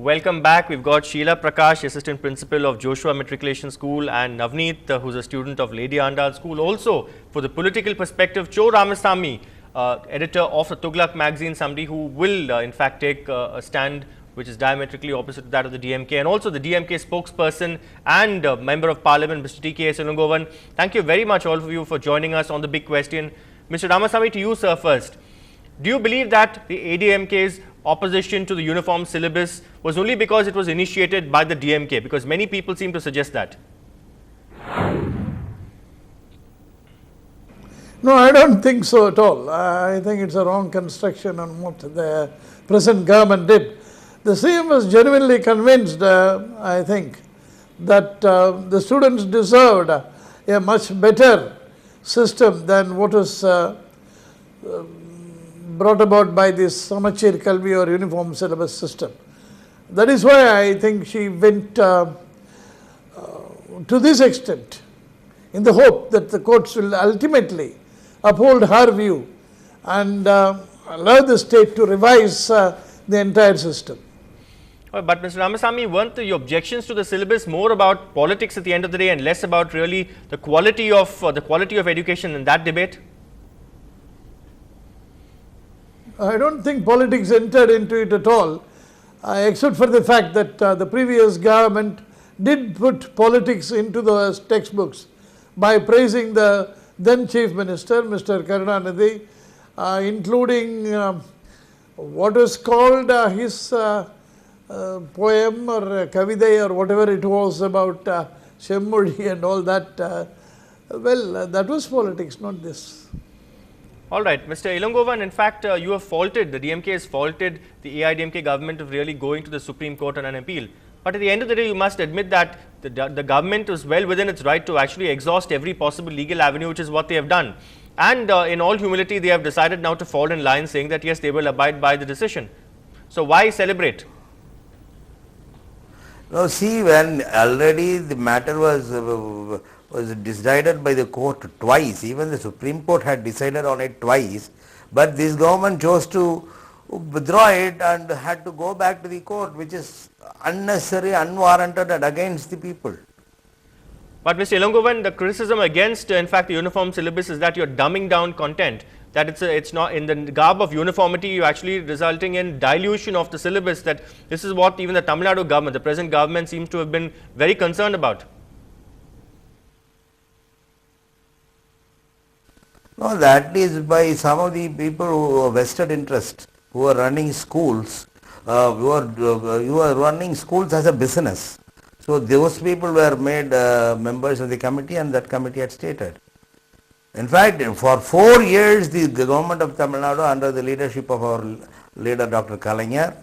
Welcome back. We've got Sheila Prakash, Assistant Principal of Joshua Matriculation School, and Navneet, who's a student of Lady Andal School. Also, for the political perspective, Cho Ramasamy, editor of the Tughlaq magazine, somebody who will in fact take a stand which is diametrically opposite to that of the DMK, and also the DMK spokesperson and Member of Parliament, Mr. T.K.S. Ilangovan. Thank you very much all of you for joining us on the big question. Mr. Ramasamy, to you sir first. Do you believe that the ADMK's opposition to the uniform syllabus was only because it was initiated by the DMK? Because many people seem to suggest that. No, I don't think so at all. I think it's a wrong construction on what the present government did. The CM was genuinely convinced, I think, that the students deserved a much better system than what was brought about by this Samachir Kalvi or uniform syllabus system. That is why I think she went to this extent, in the hope that the courts will ultimately uphold her view and allow the state to revise the entire system. But Mr. Ramasamy, weren't the objections to the syllabus more about politics at the end of the day and less about really the quality of education in that debate? I don't think politics entered into it at all, except for the fact that the previous government did put politics into the textbooks by praising the then Chief Minister, Mr. Karunanidhi, including what is called his poem or Kaviday or whatever it was about Shemmudi and all that. Well, that was politics, not this. All right, Mr. Ilangovan, in fact, you have faulted, the DMK has faulted the AIDMK government of really going to the Supreme Court on an appeal. But at the end of the day, you must admit that the government was well within its right to actually exhaust every possible legal avenue, which is what they have done. And in all humility, they have decided now to fall in line, saying that yes, they will abide by the decision. So why celebrate? No, see, when already the matter was decided by the court twice, even the Supreme Court had decided on it twice, but this government chose to withdraw it and had to go back to the court, which is unnecessary, unwarranted and against the people. But Mr. Ilangovan, the criticism against in fact the uniform syllabus is that you're dumbing down content, that it's not in the garb of uniformity, you actually resulting in dilution of the syllabus, that this is what even the Tamil Nadu government, the present government seems to have been very concerned about. No, that is by some of the people who have vested interest, who are running schools, who are running schools as a business. So those people were made members of the committee, and that committee had stated. In fact, for 4 years, the government of Tamil Nadu, under the leadership of our leader Dr. Kalainar,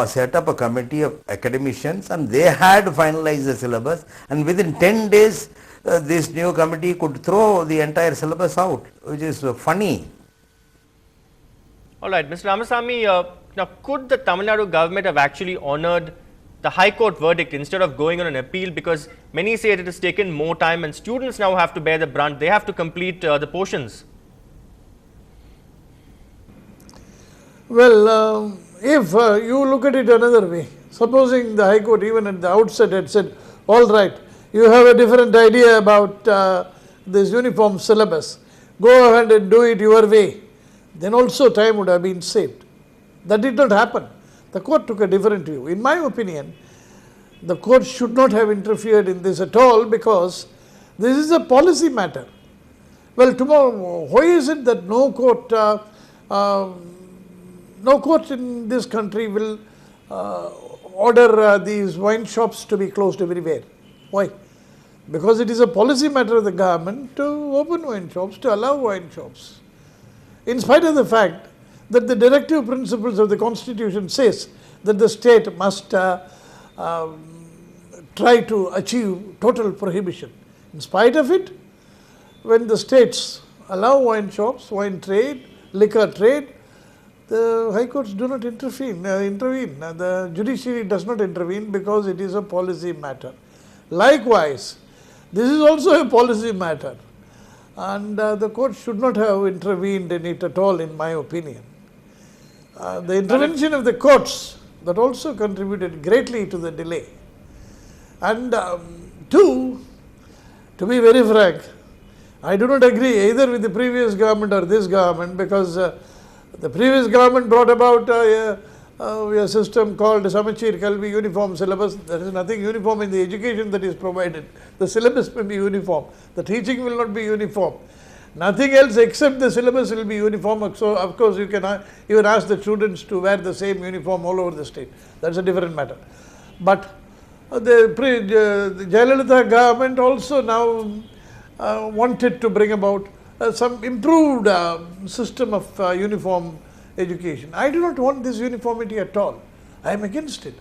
set up a committee of academicians, and they had finalized the syllabus, and within 10 days, this new committee could throw the entire syllabus out, which is funny. All right, Mr. Ramasamy, now could the Tamil Nadu government have actually honoured the High Court verdict instead of going on an appeal, because many say that it has taken more time and students now have to bear the brunt, they have to complete the portions? Well, if you look at it another way, supposing the High Court even at the outset had said, all right, you have a different idea about this uniform syllabus, go ahead and do it your way, then also time would have been saved. That did not happen. The court took a different view. In my opinion, the court should not have interfered in this at all, because this is a policy matter. Well, tomorrow, why is it that no court in this country will order these wine shops to be closed everywhere? Why? Because it is a policy matter of the government to open wine shops, to allow wine shops. In spite of the fact that the directive principles of the Constitution says that the state must try to achieve total prohibition. In spite of it, when the states allow wine shops, wine trade, liquor trade, the high courts do not intervene. The judiciary does not intervene because it is a policy matter. Likewise, this is also a policy matter, and the court should not have intervened in it at all, in my opinion. The intervention of the courts That also contributed greatly to the delay. And two, to be very frank, I do not agree either with the previous government or this government, because the previous government brought about a system called Samachir Kalvi uniform syllabus. There is nothing uniform in the education that is provided. The syllabus may be uniform. The teaching will not be uniform. Nothing else except the syllabus will be uniform. So, of course, you can even ask the students to wear the same uniform all over the state. That is a different matter. But the Jayalalitha government also now wanted to bring about some improved system of uniform education. I do not want this uniformity at all. I am against it.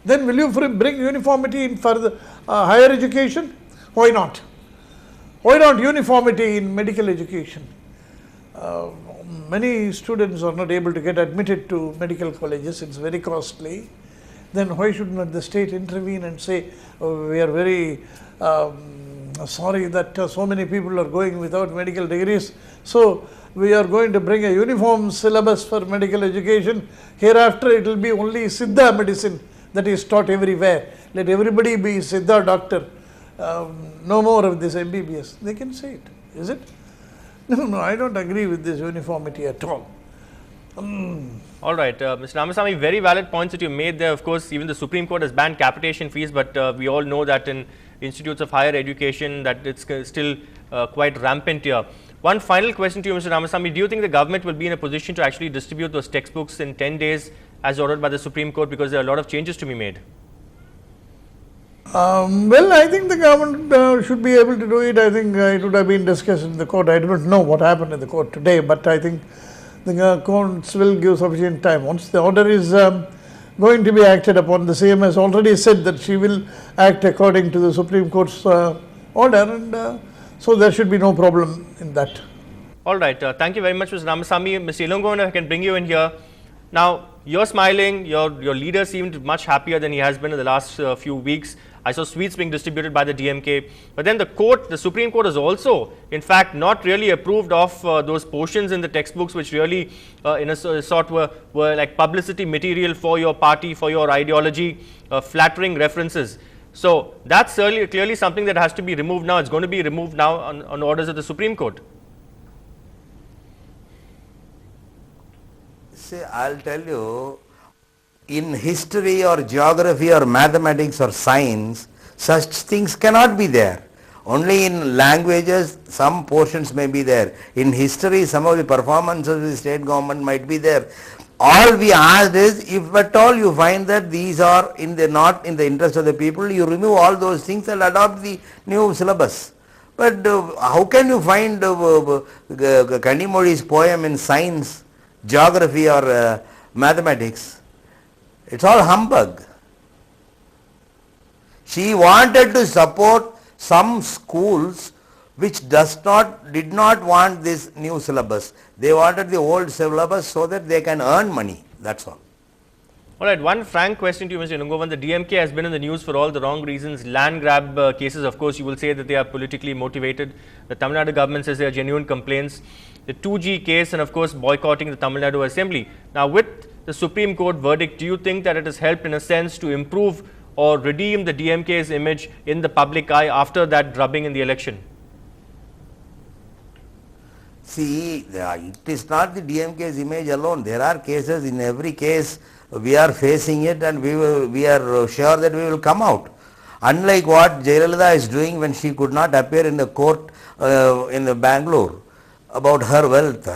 Then will you bring uniformity in further higher education? Why not? Why not uniformity in medical education? Many students are not able to get admitted to medical colleges. It's very costly. Then why should not the state intervene and say, oh, we are very sorry that so many people are going without medical degrees, so we are going to bring a uniform syllabus for medical education. Hereafter it will be only Siddha medicine that is taught everywhere. Let everybody be Siddha doctor. No more of this MBBS. They can say it, is it? No, I don't agree with this uniformity at all. All right, Mr. Ramasamy, very valid points that you made there. Of course, even the Supreme Court has banned capitation fees, but we all know that in institutes of higher education that it's still quite rampant here. One final question to you, Mr. Ramasamy. Do you think the government will be in a position to actually distribute those textbooks in 10 days as ordered by the Supreme Court, because there are a lot of changes to be made? Well, I think the government should be able to do it. I think it would have been discussed in the court. I do not know what happened in the court today, but I think the courts will give sufficient time. Once the order is going to be acted upon, the CM has already said that she will act according to the Supreme Court's order, and so there should be no problem in that. All right, thank you very much, Mr. Ramasamy. Mr. Ilangovan, I can bring you in here. Now, you're smiling, your leader seemed much happier than he has been in the last few weeks. I saw sweets being distributed by the DMK, but then the Supreme Court has also, in fact, not really approved of those portions in the textbooks which really, in a sort, were like publicity material for your party, for your ideology, flattering references. So that's clearly something that has to be removed now. It's going to be removed now on orders of the Supreme Court. See, I'll tell you, in history or geography or mathematics or science, such things cannot be there. Only in languages, some portions may be there. In history, some of the performances of the state government might be there. All we asked is, if at all you find that these are not in the interest of the people, you remove all those things and adopt the new syllabus. But how can you find Kanimozhi's poem in science, geography or mathematics? It's all humbug. She wanted to support some schools which did not want this new syllabus. They wanted the old syllabus so that they can earn money. That's all. All right, one frank question to you, Mr. Ilangovan. The DMK has been in the news for all the wrong reasons. Land grab cases, of course, you will say that they are politically motivated. The Tamil Nadu government says they are genuine complaints. The 2G case and, of course, boycotting the Tamil Nadu Assembly. Now, with the Supreme Court verdict, do you think that it has helped in a sense to improve or redeem the DMK's image in the public eye after that drubbing in the election? See, it is not the DMK's image alone. There are cases. In every case we are facing it, and we are sure that we will come out. Unlike what Jayalalitha is doing when she could not appear in the court in the Bangalore about her wealth.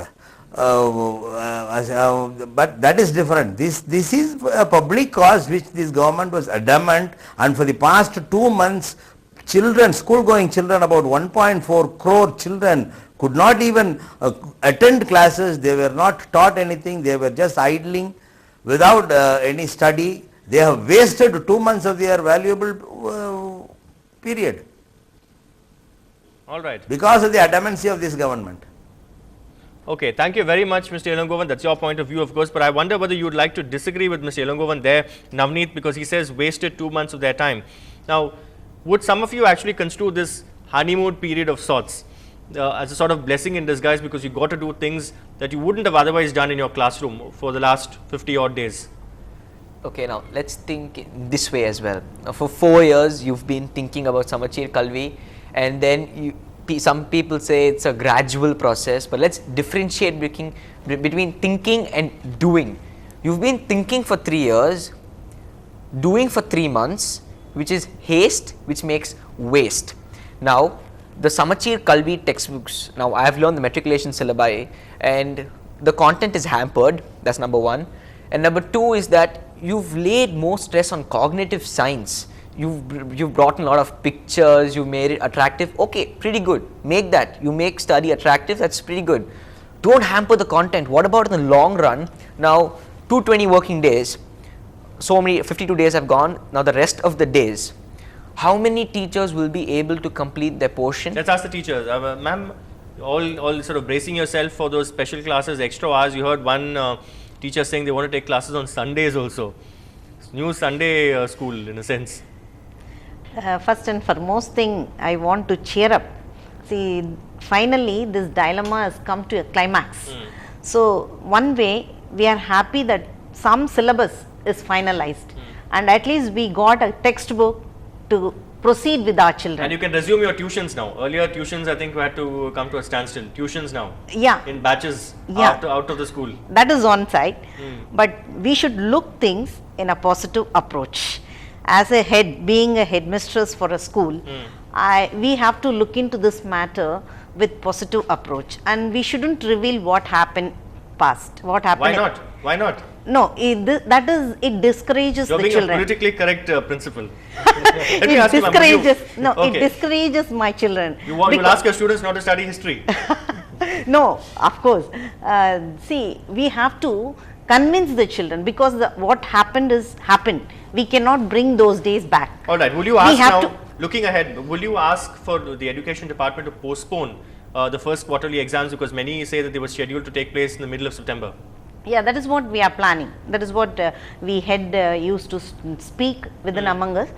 But that is different. This is a public cause which this government was adamant, and for the past 2 months, children, school-going children, about 1.4 crore children could not even attend classes. They were not taught anything. They were just idling without any study. They have wasted 2 months of their valuable period. All right. Because of the adamancy of this government. Okay, thank you very much, Mr. Ilangovan. That's your point of view, of course, but I wonder whether you would like to disagree with Mr. Ilangovan there, Navneet, because he says wasted 2 months of their time. Now, would some of you actually construe this honeymoon period of sorts as a sort of blessing in disguise, because you got to do things that you wouldn't have otherwise done in your classroom for the last 50 odd days? Okay, now let's think in this way as well. Now, for 4 years, you've been thinking about Samachir Kalvi, and then some people say it's a gradual process, but let's differentiate between thinking and doing. You've been thinking for 3 years, doing for 3 months, which is haste, which makes waste. Now, the Samachir Kalvi textbooks, now I have learned the matriculation syllabi, and the content is hampered, that's number one. And number two is that you've laid more stress on cognitive science. You've brought in a lot of pictures, you made it attractive. Okay, pretty good. Make that. You make study attractive, that's pretty good. Don't hamper the content. What about in the long run? Now, 220 working days, so many 52 days have gone. Now the rest of the days, how many teachers will be able to complete their portion? Let's ask the teachers. Ma'am, all sort of bracing yourself for those special classes, extra hours. You heard one teacher saying they want to take classes on Sundays also. New Sunday school in a sense. First and foremost thing, I want to cheer up. See, finally this dilemma has come to a climax. So one way we are happy that some syllabus is finalized and at least we got a textbook to proceed with our children. And you can resume your tuitions now. Earlier tuitions, I think we had to come to a standstill. Tuitions now. Yeah. In batches out of the school. That is on side. But we should look things in a positive approach. As a head, being a headmistress for a school, we have to look into this matter with positive approach, and we shouldn't reveal what happened past. What happened? Why not? Why not? No, it discourages You're the being children. a politically correct principal. It discourages my children. You will ask your students not to study history. No, of course. See, we have to convince the children because what happened is happened. We cannot bring those days back. All right. Will you ask now, looking ahead, will you ask for the education department to postpone the first quarterly exams, because many say that they were scheduled to take place in the middle of September? Yeah, that is what we are planning. That is what we had used to speak within among us,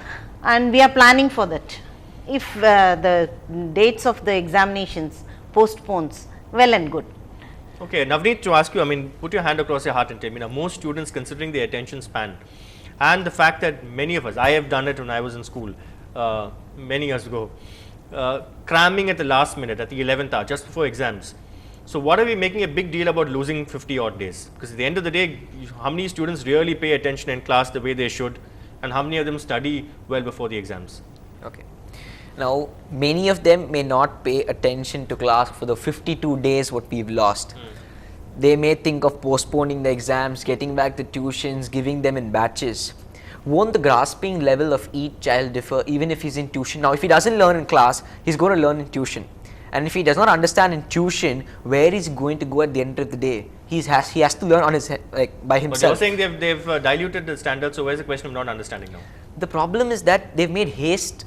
and we are planning for that. If the dates of the examinations postpones, well and good. Okay, Navneet, to ask you, I mean, put your hand across your heart and tell me now, most students, considering their attention span and the fact that many of us, I have done it when I was in school many years ago, cramming at the last minute, at the 11th hour, just before exams. So what are we making a big deal about losing 50 odd days? Because at the end of the day, how many students really pay attention in class the way they should, and how many of them study well before the exams? Okay. Now, many of them may not pay attention to class for the 52 days what we've lost. They may think of postponing the exams, getting back the tuitions, giving them in batches. Won't the grasping level of each child differ even if he's in tuition? Now, if he doesn't learn in class, he's going to learn in tuition. And if he does not understand in tuition, where is he going to go at the end of the day? He has to learn on his by himself. But you're saying they've diluted the standards, so where's the question of not understanding now? The problem is that they've made haste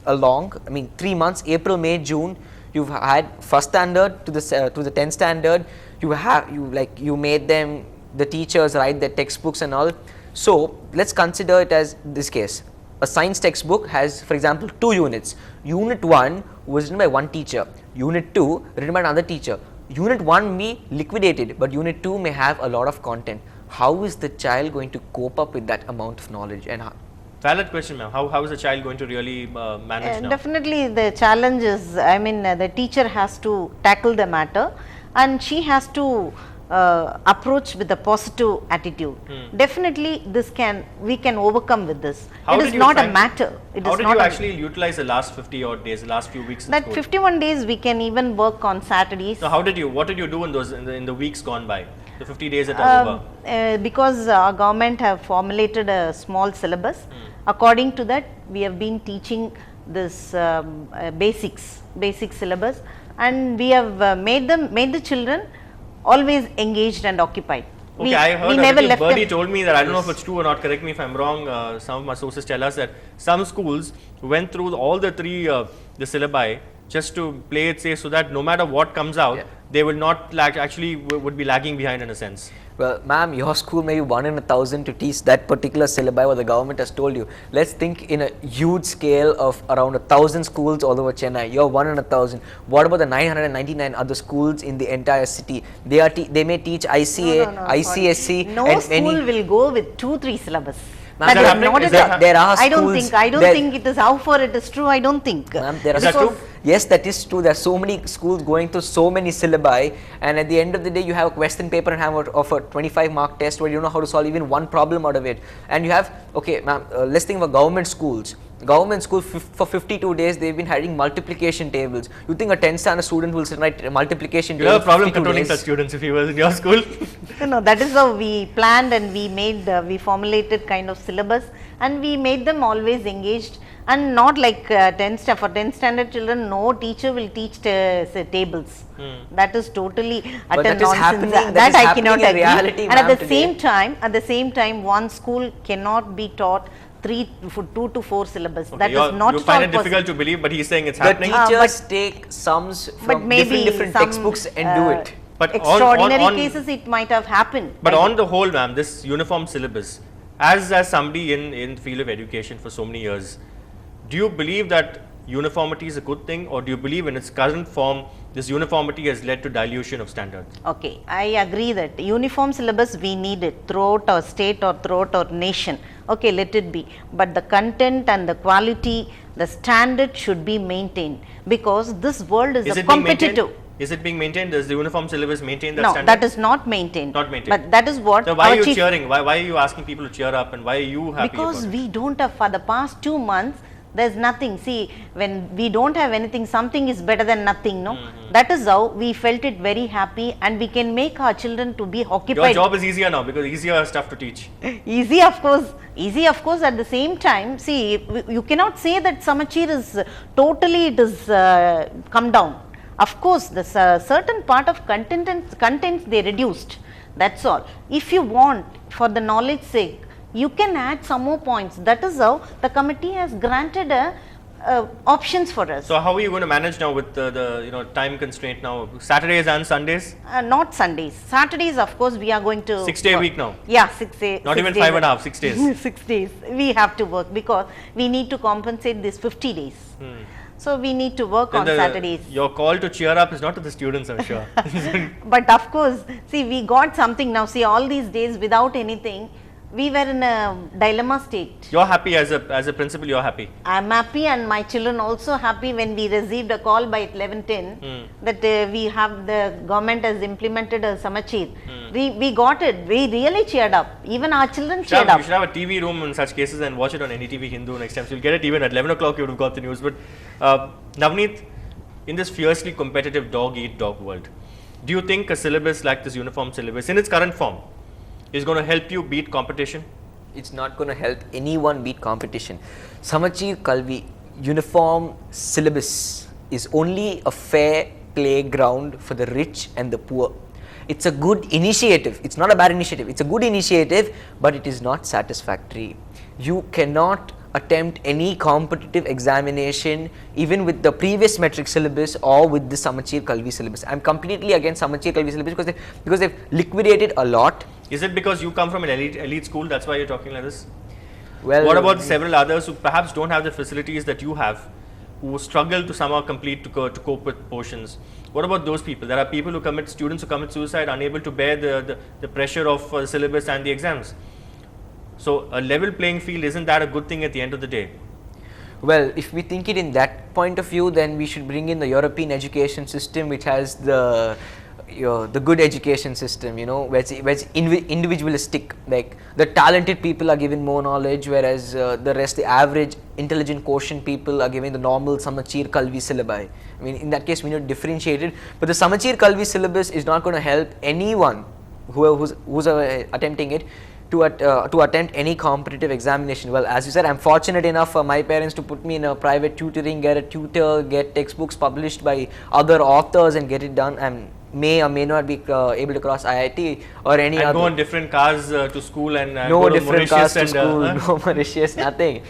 along. I mean, 3 months, April, May, June. You've had first standard to the 10th standard. You made them, the teachers write their textbooks and all. So let's consider it as this case. A science textbook has, for example, 2 units. Unit 1 was written by one teacher. Unit 2 written by another teacher. Unit 1 may be liquidated, but Unit 2 may have a lot of content. How is the child going to cope up with that amount of knowledge? And valid question, ma'am. How is the child going to really manage now? Definitely the challenge is, I mean, the teacher has to tackle the matter and she has to approach with a positive attitude. Definitely we can overcome with this. It is not a matter. How did you actually utilize the last 50 odd days, the last few weeks in that school? 51 days we can even work on Saturdays. So what did you do in the weeks gone by, the 50 days that are over? Because our government have formulated a small syllabus. According to that, we have been teaching this basic syllabus, and we have made the children always engaged and occupied. Okay, I heard Birdie told me that, I don't know if it's true or not, correct me if I'm wrong, some of my sources tell us that some schools went through all the 3 the syllabi just to play it safe, so that no matter what comes out, they will not would be lagging behind in a sense. Well, ma'am, your school may be 1 in 1,000 to teach that particular syllabi what the government has told you. Let's think in a huge scale of around 1,000 schools all over Chennai. You're 1 in 1,000. What about the 999 other schools in the entire city? They may teach ICA, ICSC. No and school will go with 2-3 syllabus. Ma'am, That is not there are I don't schools think. I don't that- think it is how far it is true. I don't think. Ma'am, there are Is that true? Yes, that is true. There are so many schools going through so many syllabi, and at the end of the day, you have a question paper and have of a 25-mark test where you don't know how to solve even one problem out of it. And you have, okay, ma'am, let's think of government schools. Government school for 52 days they've been having multiplication tables. You think a 10th standard student will sit write multiplication You table? have a problem 52 controlling days? such students if he was in your school. No, that is how we planned and we made, we formulated kind of syllabus and we made them always engaged and not like 10th standard. For 10th standard children, no teacher will teach say, tables. That is totally But utter that is nonsense. happening- that That is I happening cannot in agree. reality, And at ma'am, the same time, one school cannot be taught 2 to 4 syllabus. That Okay, is not you at find all it difficult possible. to believe, but he's saying it's The happening. teachers take sums But from maybe different some, textbooks and do it. But extraordinary cases it might have happened. But I on the whole, ma'am, this uniform syllabus, as somebody in the field of education for so many years, do you believe that uniformity is a good thing, or do you believe in its current form, this uniformity has led to dilution of standards? Okay, I agree that uniform syllabus we need it throughout our state or throughout our nation. Okay, let it be. But the content and the quality, the standard should be maintained because this world is a it being maintained? competitive. Is it being maintained? Does the uniform syllabus maintain that No, standard? that is not maintained. Not maintained. But that is what So why our are you chief- cheering? Why are you asking people to cheer up, and why are you happy Because about it? we don't have, for the past 2 months, there's nothing. See, when we don't have anything, something is better than nothing, no? That is how we felt it very happy and we can make our children to be Your occupied. job is easier now because easier stuff to teach. Easy of course, at the same time, see, you cannot say that Samachir is totally, it is come down. Of course, the certain part of contents they reduced, that's all. If you want, for the knowledge sake, you can add some more points. That is how the committee has granted options for us. So how are you going to manage now with the time constraint now? Saturdays and Sundays? Not Sundays. Saturdays, of course, we are going to 6 day week now? Yeah, 6 days. Not even 5.5, 6 days. 6 days. We have to work because we need to compensate this 50 days. So we need to work on Saturdays. Your call to cheer up is not to the students, I'm sure. But of course, see, we got something now. See, all these days without anything, we were in a dilemma state. You're happy as a principal, you're happy. I'm happy and my children also happy when we received a call by 11:10 that we have, the government has implemented a Samachir. We got it. We really cheered up. Even our children cheered up. You should have a TV room in such cases and watch it on NDTV Hindu next time. So you'll get it even at 11 o'clock, you would have got the news. But Navneet, in this fiercely competitive dog-eat-dog world, do you think a syllabus like this uniform syllabus in its current form is going to help you beat competition? It's not going to help anyone beat competition. Samachir Kalvi uniform syllabus is only a fair playground for the rich and the poor. It's a good initiative. It's not a bad initiative. It's a good initiative, but it is not satisfactory. You cannot attempt any competitive examination even with the previous metric syllabus or with the Samachir Kalvi syllabus. I'm completely against Samachir Kalvi syllabus because they've liquidated a lot. Is it because you come from an elite school, that's why you're talking like this? Well, What about several others who perhaps don't have the facilities that you have, who struggle to somehow complete to cope with portions? What about those people? There are people who students who commit suicide, unable to bear the pressure of the syllabus and the exams. So a level playing field, isn't that a good thing at the end of the day? Well, if we think it in that point of view, then we should bring in the European education system, which has the good education system, where it's individualistic. Like the talented people are given more knowledge, whereas the average intelligent quotient people are given the normal Samachir Kalvi syllabi. I mean, in that case, we need to differentiate it. But the Samachir Kalvi syllabus is not going to help anyone who's attempting it to attempt any competitive examination. Well, as you said, I'm fortunate enough for my parents to put me in a private tutoring, get a tutor, get textbooks published by other authors and get it done, and may or may not be able to cross IIT or any other. And go on different cars to school and no go to different cars to Mauritius school, no Mauritius, nothing.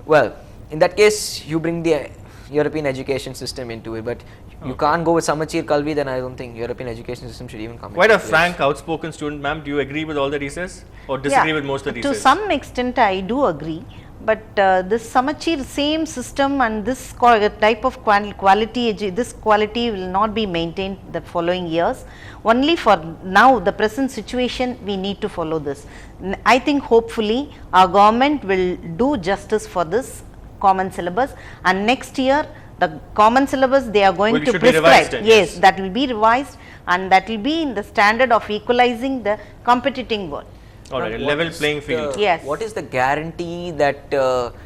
Well, in that case, you bring the European education system into it, but You can't go with Samachir Kalvi, then I don't think European education system should even come. Quite a into place. frank, outspoken student, ma'am. Do you agree with all that he says, or disagree with most of that he to says? some extent I do agree, but this Samachir same system and this type of quality, this quality will not be maintained the following years. Only for now, the present situation, we need to follow this. I think hopefully our government will do justice for this common syllabus, and next year the common syllabus they are going to prescribe. Yes, that will be revised, and that will be in the standard of equalizing the competing world. Alright, a level playing field. Yes. What is the guarantee that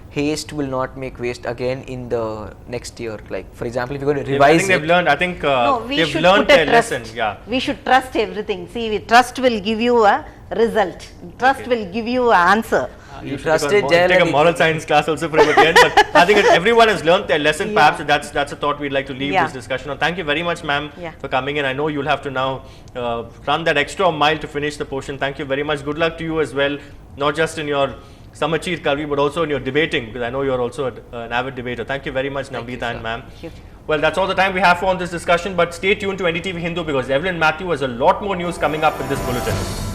haste will not make waste again in the next year? Like, for example, if you're going to I revise think they've it, learned. I think No, we they've should learned put a their trust. lesson. Yeah. We should trust everything. See, trust will give you a result. Trust will give you an answer. you should trusted take a Jail. moral science class also for him again. But I think everyone has learned their lesson. Yeah. Perhaps that's a thought we'd like to leave Yeah. this discussion on. Thank you very much, ma'am, Yeah. for coming in. I know you'll have to now run that extra mile to finish the portion. Thank you very much. Good luck to you as well, not just in your Samachir Kalvi, but also in your debating, because I know you're also an avid debater. Thank you very much, Navneet and ma'am. Thank you. Well, that's all the time we have for on this discussion, but stay tuned to NDTV Hindu because Evelyn Matthew has a lot more news coming up in this bulletin.